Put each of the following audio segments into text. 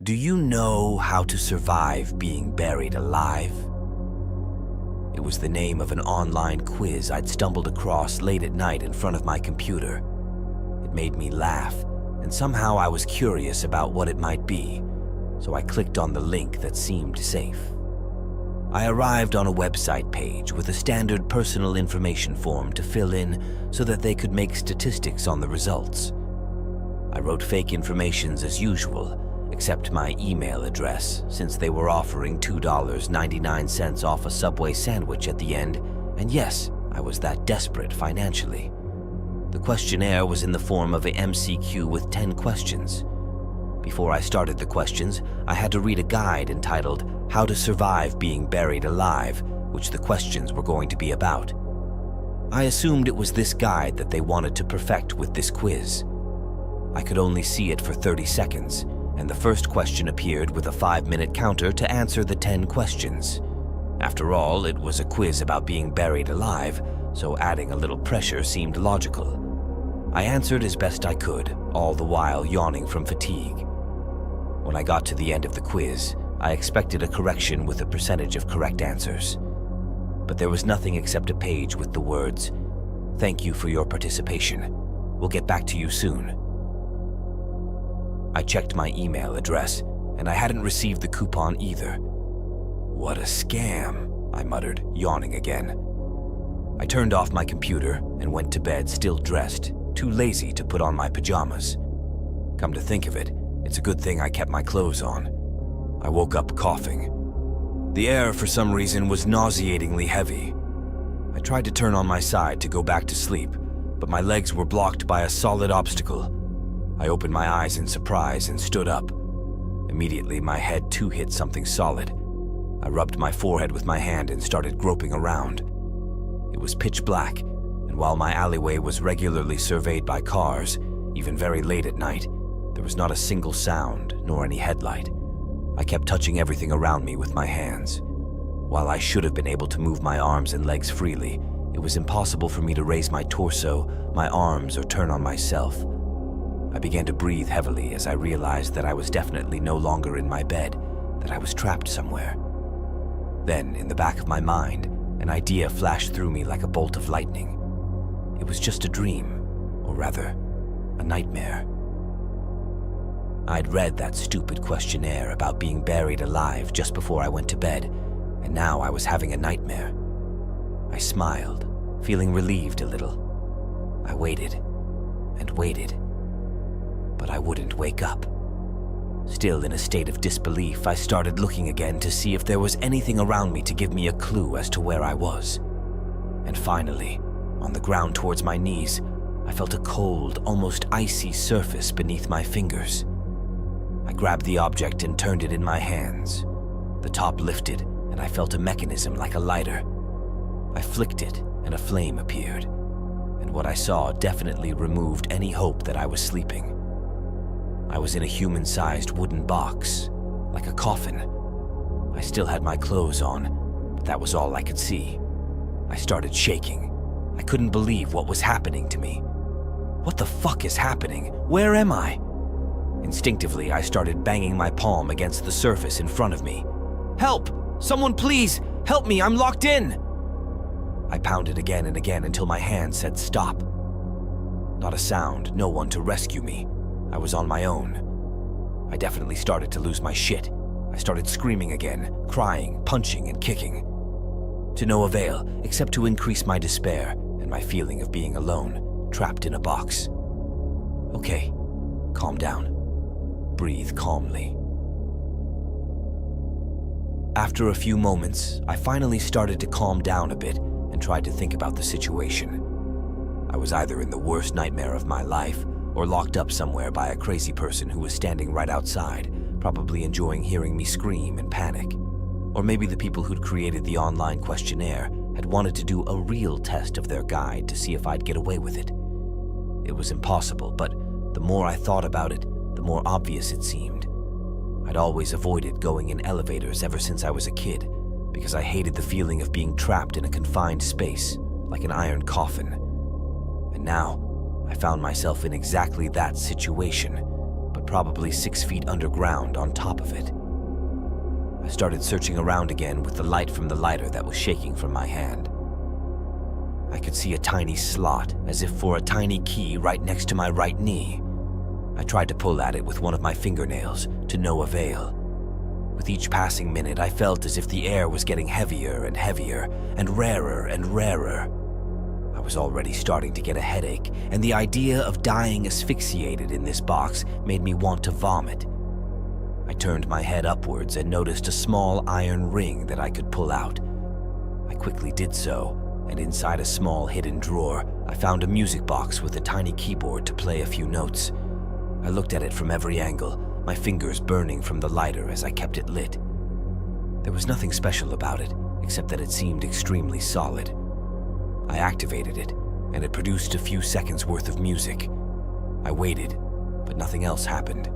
Do you know how to survive being buried alive? It was the name of an online quiz I'd stumbled across late at night in front of my computer. It made me laugh, and somehow I was curious about what it might be, so I clicked on the link that seemed safe. I arrived on a website page with a standard personal information form to fill in so that they could make statistics on the results. I wrote fake informations as usual, except my email address, since they were offering $2.99 off a Subway sandwich at the end, and yes, I was that desperate financially. The questionnaire was in the form of a MCQ with 10 questions. Before I started the questions, I had to read a guide entitled How to Survive Being Buried Alive, which the questions were going to be about. I assumed it was this guide that they wanted to perfect with this quiz. I could only see it for 30 seconds, and the first question appeared with a 5-minute counter to answer the 10 questions. After all, it was a quiz about being buried alive, so adding a little pressure seemed logical. I answered as best I could, all the while yawning from fatigue. When I got to the end of the quiz, I expected a correction with a percentage of correct answers. But there was nothing except a page with the words, "Thank you for your participation. We'll get back to you soon." I checked my email address, and I hadn't received the coupon either. "What a scam," I muttered, yawning again. I turned off my computer and went to bed still dressed, too lazy to put on my pajamas. Come to think of it, it's a good thing I kept my clothes on. I woke up coughing. The air, for some reason, was nauseatingly heavy. I tried to turn on my side to go back to sleep, but my legs were blocked by a solid obstacle. I opened my eyes in surprise and stood up. Immediately, my head too hit something solid. I rubbed my forehead with my hand and started groping around. It was pitch black, and while my alleyway was regularly surveyed by cars, even very late at night, there was not a single sound nor any headlight. I kept touching everything around me with my hands. While I should have been able to move my arms and legs freely, it was impossible for me to raise my torso, my arms, or turn on myself. I began to breathe heavily as I realized that I was definitely no longer in my bed, that I was trapped somewhere. Then, in the back of my mind, an idea flashed through me like a bolt of lightning. It was just a dream, or rather, a nightmare. I'd read that stupid questionnaire about being buried alive just before I went to bed, and now I was having a nightmare. I smiled, feeling relieved a little. I waited and waited, but I wouldn't wake up. Still in a state of disbelief, I started looking again to see if there was anything around me to give me a clue as to where I was. And finally, on the ground towards my knees, I felt a cold, almost icy surface beneath my fingers. I grabbed the object and turned it in my hands. The top lifted, and I felt a mechanism like a lighter. I flicked it, and a flame appeared. And what I saw definitely removed any hope that I was sleeping. I was in a human-sized wooden box, like a coffin. I still had my clothes on, but that was all I could see. I started shaking. I couldn't believe what was happening to me. What the fuck is happening? Where am I? Instinctively, I started banging my palm against the surface in front of me. "Help! Someone please! Help me! I'm locked in!" I pounded again and again until my hand said stop. Not a sound, no one to rescue me. I was on my own. I definitely started to lose my shit. I started screaming again, crying, punching, and kicking. To no avail, except to increase my despair and my feeling of being alone, trapped in a box. Okay, calm down. Breathe calmly. After a few moments, I finally started to calm down a bit and tried to think about the situation. I was either in the worst nightmare of my life or locked up somewhere by a crazy person who was standing right outside, probably enjoying hearing me scream and panic. Or maybe the people who'd created the online questionnaire had wanted to do a real test of their guide to see if I'd get away with it. It was impossible, but the more I thought about it, the more obvious it seemed. I'd always avoided going in elevators ever since I was a kid, because I hated the feeling of being trapped in a confined space, like an iron coffin. And now, I found myself in exactly that situation, but probably 6 feet underground on top of it. I started searching around again with the light from the lighter that was shaking from my hand. I could see a tiny slot, as if for a tiny key, right next to my right knee. I tried to pull at it with one of my fingernails, to no avail. With each passing minute, I felt as if the air was getting heavier and heavier, and rarer. I was already starting to get a headache, and the idea of dying asphyxiated in this box made me want to vomit. I turned my head upwards and noticed a small iron ring that I could pull out. I quickly did so, and inside a small hidden drawer, I found a music box with a tiny keyboard to play a few notes. I looked at it from every angle, my fingers burning from the lighter as I kept it lit. There was nothing special about it, except that it seemed extremely solid. I activated it, and it produced a few seconds worth of music. I waited, but nothing else happened.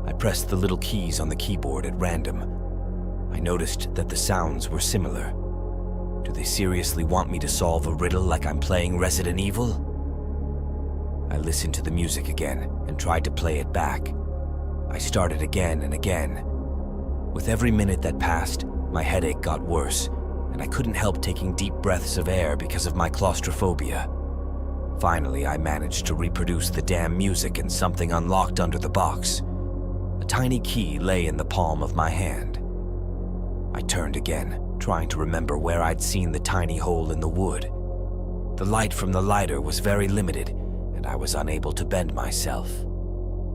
I pressed the little keys on the keyboard at random. I noticed that the sounds were similar. Do they seriously want me to solve a riddle like I'm playing Resident Evil? I listened to the music again and tried to play it back. I started again and again. With every minute that passed, my headache got worse, and I couldn't help taking deep breaths of air because of my claustrophobia. Finally, I managed to reproduce the damn music, and something unlocked under the box. A tiny key lay in the palm of my hand. I turned again, trying to remember where I'd seen the tiny hole in the wood. The light from the lighter was very limited, and I was unable to bend myself.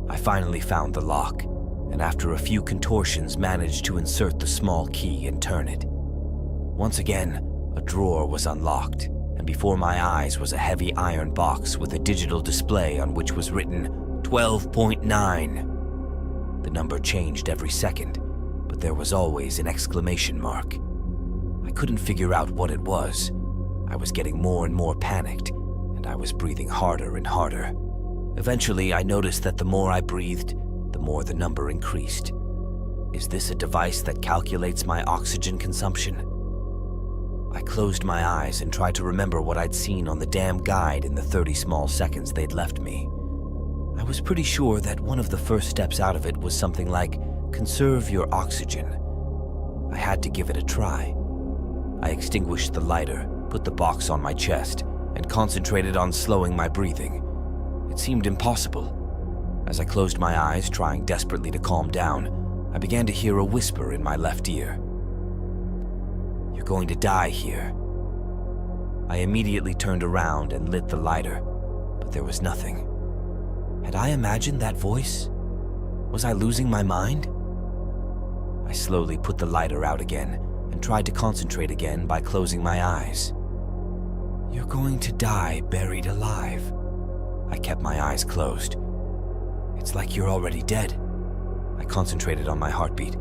I finally found the lock, and after a few contortions managed to insert the small key and turn it. Once again, a drawer was unlocked, and before my eyes was a heavy iron box with a digital display on which was written 12.9. The number changed every second, but there was always an exclamation mark. I couldn't figure out what it was. I was getting more and more panicked, and I was breathing harder and harder. Eventually, I noticed that the more I breathed, the more the number increased. Is this a device that calculates my oxygen consumption? I closed my eyes and tried to remember what I'd seen on the damn guide in the 30 small seconds they'd left me. I was pretty sure that one of the first steps out of it was something like, conserve your oxygen. I had to give it a try. I extinguished the lighter, put the box on my chest, and concentrated on slowing my breathing. It seemed impossible. As I closed my eyes, trying desperately to calm down, I began to hear a whisper in my left ear. "You're going to die here." I immediately turned around and lit the lighter, but there was nothing. Had I imagined that voice? Was I losing my mind? I slowly put the lighter out again and tried to concentrate again by closing my eyes. "You're going to die buried alive." I kept my eyes closed. "It's like you're already dead." I concentrated on my heartbeat.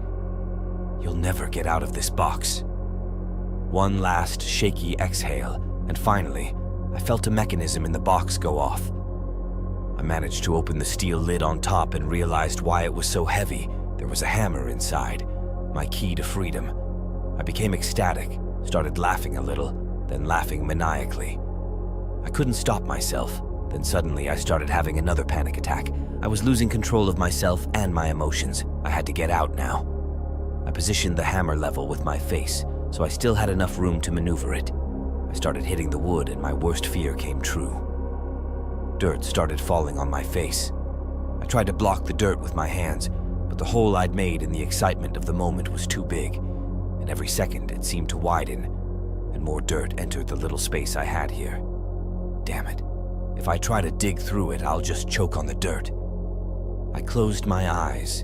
"You'll never get out of this box." One last shaky exhale, and finally, I felt a mechanism in the box go off. I managed to open the steel lid on top and realized why it was so heavy. There was a hammer inside, my key to freedom. I became ecstatic, started laughing a little, then laughing maniacally. I couldn't stop myself. Then suddenly I started having another panic attack. I was losing control of myself and my emotions. I had to get out now. I positioned the hammer level with my face, so I still had enough room to maneuver it. I started hitting the wood and my worst fear came true. Dirt started falling on my face. I tried to block the dirt with my hands, but the hole I'd made in the excitement of the moment was too big, and every second it seemed to widen, and more dirt entered the little space I had here. Damn it. If I try to dig through it, I'll just choke on the dirt. I closed my eyes,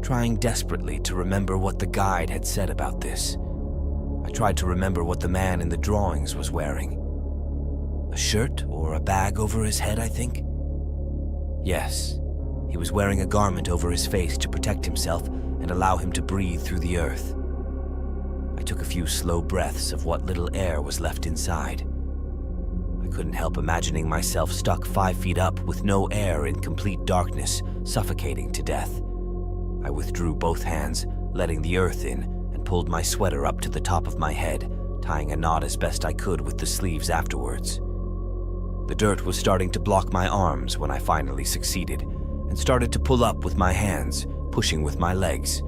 trying desperately to remember what the guide had said about this. I tried to remember what the man in the drawings was wearing. A shirt or a bag over his head, I think? Yes, he was wearing a garment over his face to protect himself and allow him to breathe through the earth. I took a few slow breaths of what little air was left inside. I couldn't help imagining myself stuck 5 feet up with no air in complete darkness, suffocating to death. I withdrew both hands, letting the earth in, and pulled my sweater up to the top of my head, tying a knot as best I could with the sleeves afterwards. The dirt was starting to block my arms when I finally succeeded, and started to pull up with my hands, pushing with my legs.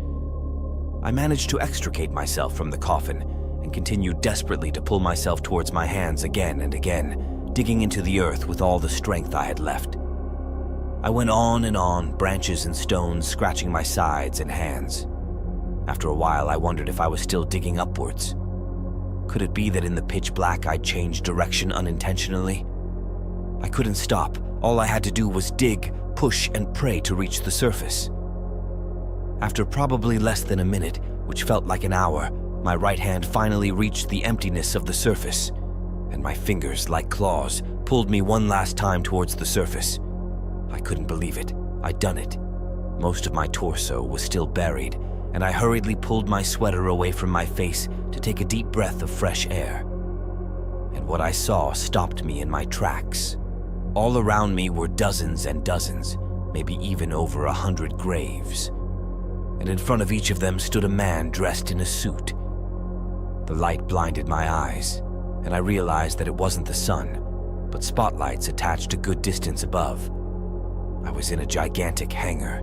I managed to extricate myself from the coffin and continued desperately to pull myself towards my hands again and again, digging into the earth with all the strength I had left. I went on and on, branches and stones scratching my sides and hands. After a while, I wondered if I was still digging upwards. Could it be that in the pitch black I'd changed direction unintentionally? I couldn't stop. All I had to do was dig, push, and pray to reach the surface. After probably less than a minute, which felt like an hour, my right hand finally reached the emptiness of the surface, and my fingers, like claws, pulled me one last time towards the surface. I couldn't believe it. I'd done it. Most of my torso was still buried, and I hurriedly pulled my sweater away from my face to take a deep breath of fresh air. And what I saw stopped me in my tracks. All around me were dozens and dozens, maybe even over 100 graves. And in front of each of them stood a man dressed in a suit. The light blinded my eyes, and I realized that it wasn't the sun, but spotlights attached a good distance above. I was in a gigantic hangar.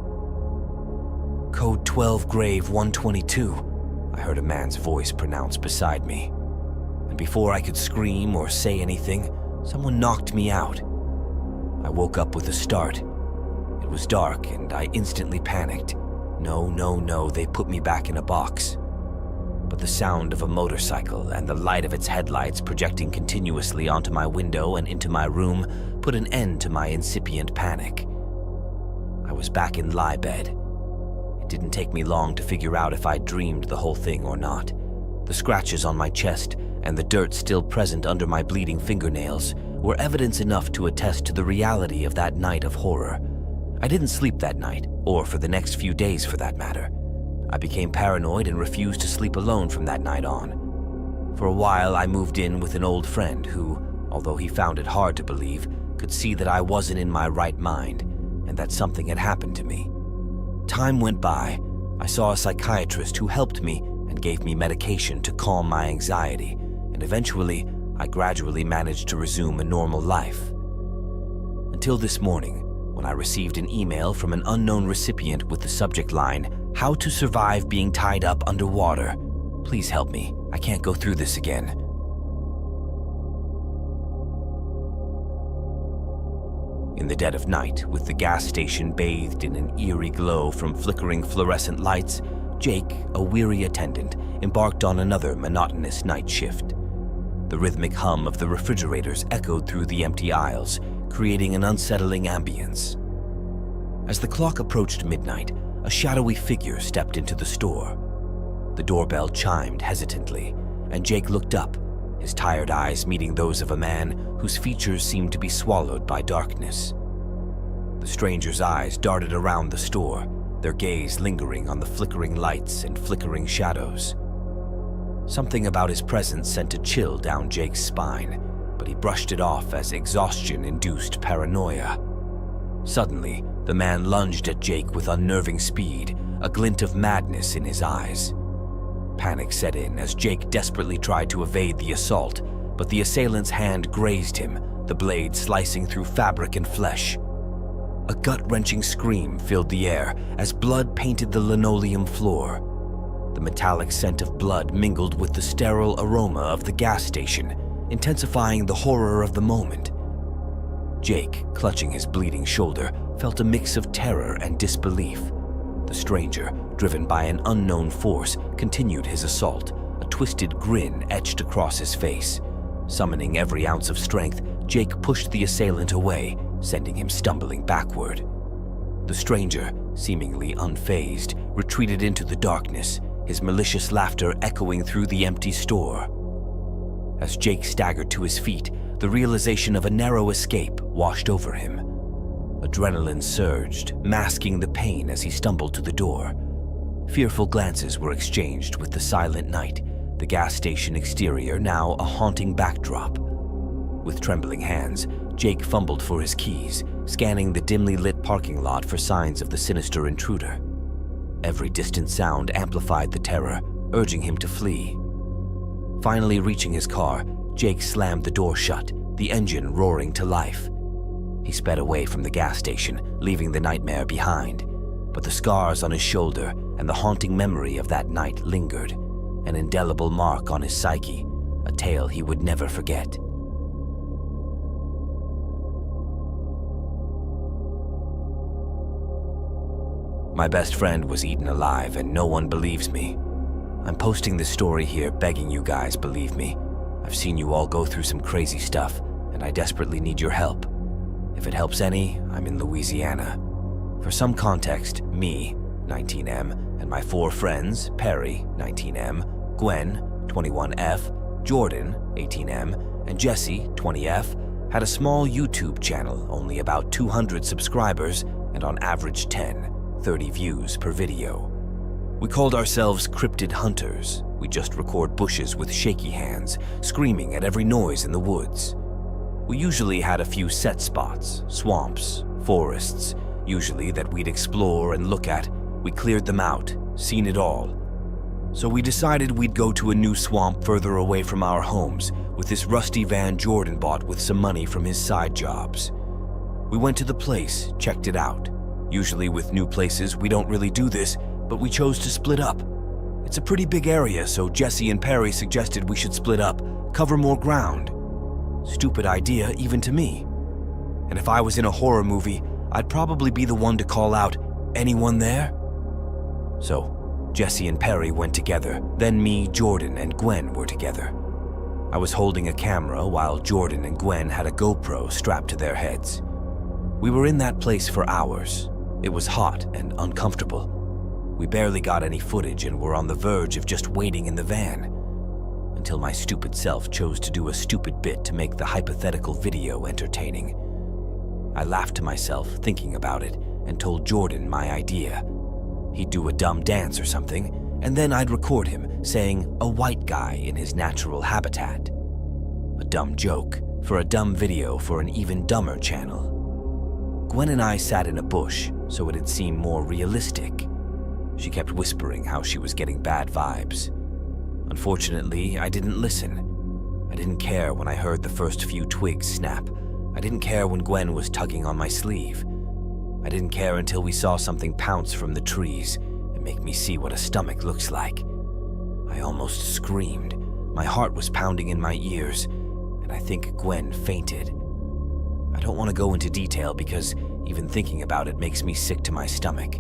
"Code 12 Grave 122, I heard a man's voice pronounced beside me. And before I could scream or say anything, someone knocked me out. I woke up with a start. It was dark, and I instantly panicked. No, they put me back in a box. But the sound of a motorcycle and the light of its headlights projecting continuously onto my window and into my room put an end to my incipient panic. I was back in lie bed. It didn't take me long to figure out if I dreamed the whole thing or not. The scratches on my chest and the dirt still present under my bleeding fingernails were evidence enough to attest to the reality of that night of horror. I didn't sleep that night, or for the next few days for that matter. I became paranoid and refused to sleep alone from that night on. For a while, I moved in with an old friend who, although he found it hard to believe, could see that I wasn't in my right mind and that something had happened to me. Time went by. I saw a psychiatrist who helped me and gave me medication to calm my anxiety, and eventually, I gradually managed to resume a normal life. Until this morning, when I received an email from an unknown recipient with the subject line, "How to survive being tied up underwater. Please help me. I can't go through this again." In the dead of night, with the gas station bathed in an eerie glow from flickering fluorescent lights, Jake, a weary attendant, embarked on another monotonous night shift. The rhythmic hum of the refrigerators echoed through the empty aisles, creating an unsettling ambience. As the clock approached midnight, a shadowy figure stepped into the store. The doorbell chimed hesitantly, and Jake looked up, his tired eyes meeting those of a man whose features seemed to be swallowed by darkness. The stranger's eyes darted around the store, their gaze lingering on the flickering lights and flickering shadows. Something about his presence sent a chill down Jake's spine, but he brushed it off as exhaustion-induced paranoia. Suddenly, the man lunged at Jake with unnerving speed, a glint of madness in his eyes. Panic set in as Jake desperately tried to evade the assault, but the assailant's hand grazed him, the blade slicing through fabric and flesh. A gut-wrenching scream filled the air as blood painted the linoleum floor. The metallic scent of blood mingled with the sterile aroma of the gas station, intensifying the horror of the moment. Jake, clutching his bleeding shoulder, felt a mix of terror and disbelief. The stranger, driven by an unknown force, continued his assault, a twisted grin etched across his face. Summoning every ounce of strength, Jake pushed the assailant away, sending him stumbling backward. The stranger, seemingly unfazed, retreated into the darkness, his malicious laughter echoing through the empty store. As Jake staggered to his feet, the realization of a narrow escape washed over him. Adrenaline surged, masking the pain as he stumbled to the door. Fearful glances were exchanged with the silent night, the gas station exterior now a haunting backdrop. With trembling hands, Jake fumbled for his keys, scanning the dimly lit parking lot for signs of the sinister intruder. Every distant sound amplified the terror, urging him to flee. Finally reaching his car, Jake slammed the door shut, the engine roaring to life. He He sped away from the gas station, leaving the nightmare behind. But the scars on his shoulder and the haunting memory of that night lingered, an indelible mark on his psyche, a tale he would never forget. My best friend was eaten alive, and no one believes me. I'm posting this story here begging you guys believe me. I've seen you all go through some crazy stuff, and I desperately need your help. If it helps any, I'm in Louisiana. For some context, me, 19M, and my 4 friends, Perry, 19M, Gwen, 21F, Jordan, 18M, and Jesse, 20F, had a small YouTube channel, only about 200 subscribers, and on average 30 views per video. We called ourselves cryptid hunters. We just record bushes with shaky hands, screaming at every noise in the woods. We usually had a few set spots, swamps, forests, usually that we'd explore and look at. We cleared them out, seen it all. So we decided we'd go to a new swamp further away from our homes with this rusty van Jordan bought with some money from his side jobs. We went to the place, checked it out. Usually with new places, we don't really do this, but we chose to split up. It's a pretty big area, so Jesse and Perry suggested we should split up, cover more ground. Stupid idea, even to me. And if I was in a horror movie, I'd probably be the one to call out, "Anyone there?" So, Jesse and Perry went together, then me, Jordan, and Gwen were together. I was holding a camera while Jordan and Gwen had a GoPro strapped to their heads. We were in that place for hours. It was hot and uncomfortable. We barely got any footage and were on the verge of just waiting in the van, until my stupid self chose to do a stupid bit to make the hypothetical video entertaining. I laughed to myself thinking about it and told Jordan my idea. He'd do a dumb dance or something, and then I'd record him saying a white guy in his natural habitat. A dumb joke for a dumb video for an even dumber channel. Gwen and I sat in a bush so it'd seem more realistic. She kept whispering how she was getting bad vibes. Unfortunately, I didn't listen. I didn't care when I heard the first few twigs snap. I didn't care when Gwen was tugging on my sleeve. I didn't care until we saw something pounce from the trees and make me see what a stomach looks like. I almost screamed. My heart was pounding in my ears, and I think Gwen fainted. I don't want to go into detail because even thinking about it makes me sick to my stomach.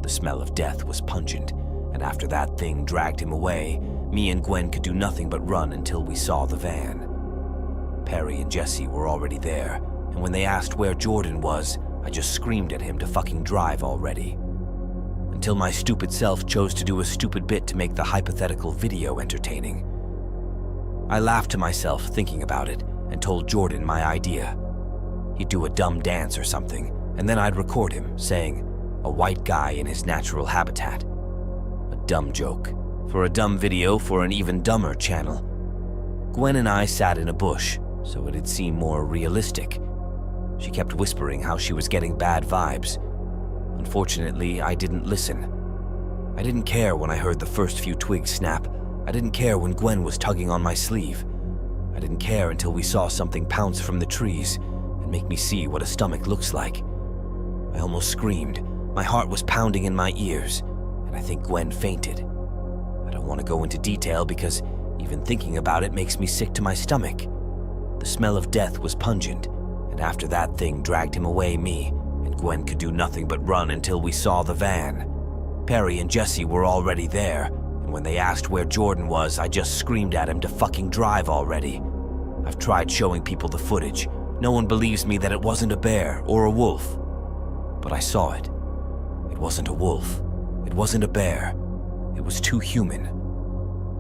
The smell of death was pungent, and after that thing dragged him away, me and Gwen could do nothing but run until we saw the van. Perry and Jesse were already there, and when they asked where Jordan was, I just screamed at him to fucking drive already. Until my stupid self chose to do a stupid bit to make the hypothetical video entertaining. I laughed to myself thinking about it and told Jordan my idea. He'd do a dumb dance or something, and then I'd record him saying, "A white guy in his natural habitat." A dumb joke for a dumb video for an even dumber channel. Gwen and I sat in a bush so it'd seem more realistic. She kept whispering how she was getting bad vibes. Unfortunately, I didn't listen. I didn't care when I heard the first few twigs snap. I didn't care when Gwen was tugging on my sleeve. I didn't care until we saw something pounce from the trees and make me see what a stomach looks like. I almost screamed. My heart was pounding in my ears, and I think Gwen fainted. I don't want to go into detail because even thinking about it makes me sick to my stomach. The smell of death was pungent, and after that thing dragged him away, me and Gwen could do nothing but run until we saw the van. Perry and Jesse were already there, and when they asked where Jordan was, I just screamed at him to fucking drive already. I've tried showing people the footage. No one believes me that it wasn't a bear or a wolf. But I saw it. It wasn't a wolf. It wasn't a bear. It was too human.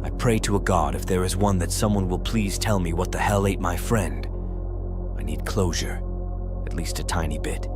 I pray to a god if there is one that someone will please tell me what the hell ate my friend. I need closure, at least a tiny bit.